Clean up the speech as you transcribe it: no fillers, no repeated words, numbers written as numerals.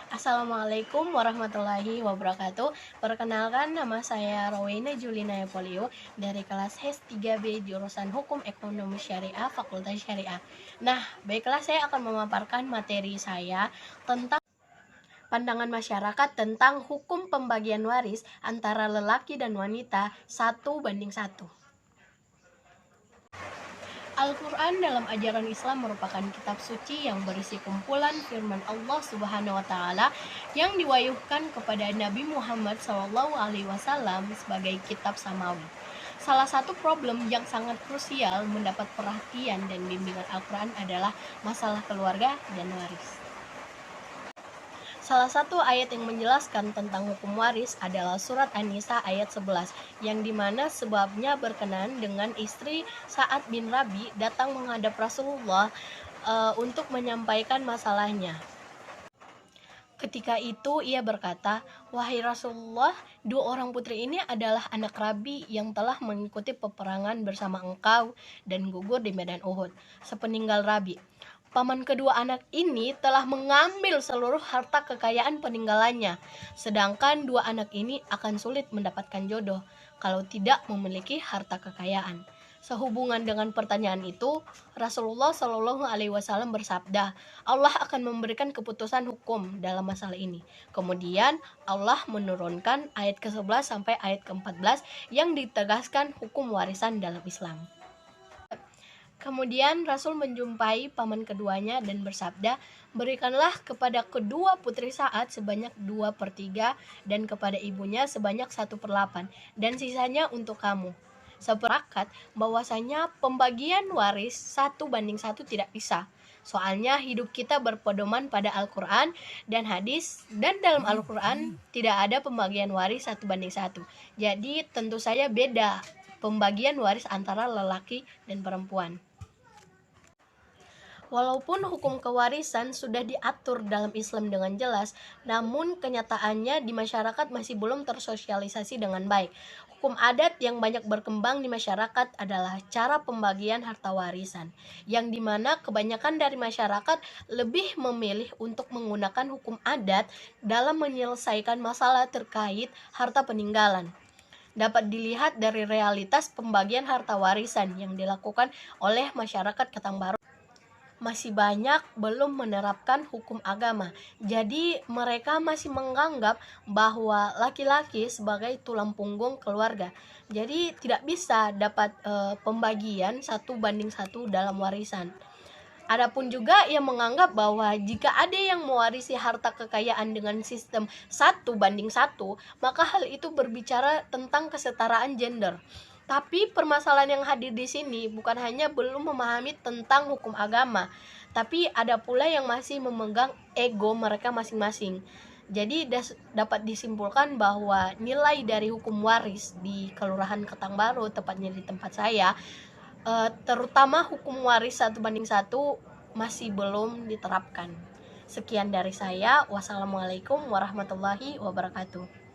Assalamualaikum warahmatullahi wabarakatuh. Perkenalkan, nama saya Rowena Julina Polio dari kelas HES 3B jurusan Hukum Ekonomi Syariah Fakultas Syariah. Nah, baiklah, saya akan memaparkan materi saya tentang pandangan masyarakat tentang hukum pembagian waris antara lelaki dan wanita 1:1. Al-Quran dalam ajaran Islam merupakan kitab suci yang berisi kumpulan firman Allah Subhanahu wa Ta'ala yang diwahyukan kepada Nabi Muhammad SAW sebagai kitab samawi. Salah satu problem yang sangat krusial mendapat perhatian dan bimbingan Al-Quran adalah masalah keluarga dan waris. Salah satu ayat yang menjelaskan tentang hukum waris adalah surat An-Nisa ayat 11, yang dimana sebabnya berkenaan dengan istri Sa'ad bin Rabi datang menghadap Rasulullah untuk menyampaikan masalahnya. Ketika itu ia berkata, "Wahai Rasulullah, dua orang putri ini adalah anak Rabi yang telah mengikuti peperangan bersama engkau dan gugur di medan Uhud. Sepeninggal Rabi, paman kedua anak ini telah mengambil seluruh harta kekayaan peninggalannya, sedangkan dua anak ini akan sulit mendapatkan jodoh kalau tidak memiliki harta kekayaan." Sehubungan dengan pertanyaan itu, Rasulullah Shallallahu Alaihi Wasallam bersabda, Allah akan memberikan keputusan hukum dalam masalah ini. Kemudian Allah menurunkan ayat ke-11 sampai ayat ke-14 yang ditegaskan hukum warisan dalam Islam. Kemudian Rasul menjumpai paman keduanya dan bersabda, berikanlah kepada kedua putri Sa'ad sebanyak 2/3 dan kepada ibunya sebanyak 1/8 dan sisanya untuk kamu. Sepakat bahwasanya pembagian waris 1:1 tidak bisa. Soalnya hidup kita berpedoman pada Al-Quran dan hadis, dan dalam Al-Quran tidak ada pembagian waris 1:1. Jadi tentu saja beda pembagian waris antara lelaki dan perempuan. Walaupun hukum kewarisan sudah diatur dalam Islam dengan jelas, namun kenyataannya di masyarakat masih belum tersosialisasi dengan baik. Hukum adat yang banyak berkembang di masyarakat adalah cara pembagian harta warisan, yang dimana kebanyakan dari masyarakat lebih memilih untuk menggunakan hukum adat dalam menyelesaikan masalah terkait harta peninggalan. Dapat dilihat dari realitas pembagian harta warisan yang dilakukan oleh masyarakat Ketangbaru. Masih banyak belum menerapkan hukum agama. Jadi mereka masih menganggap bahwa laki-laki sebagai tulang punggung keluarga. Jadi tidak bisa dapat pembagian 1:1 dalam warisan. Adapun juga yang menganggap bahwa jika ada yang mewarisi harta kekayaan dengan sistem 1:1, maka hal itu berbicara tentang kesetaraan gender. Tapi permasalahan yang hadir di sini bukan hanya belum memahami tentang hukum agama, tapi ada pula yang masih memegang ego mereka masing-masing. Jadi dapat disimpulkan bahwa nilai dari hukum waris di Kelurahan Ketangbaru, tepatnya di tempat saya, terutama hukum waris 1:1 masih belum diterapkan. Sekian dari saya. Wassalamualaikum warahmatullahi wabarakatuh.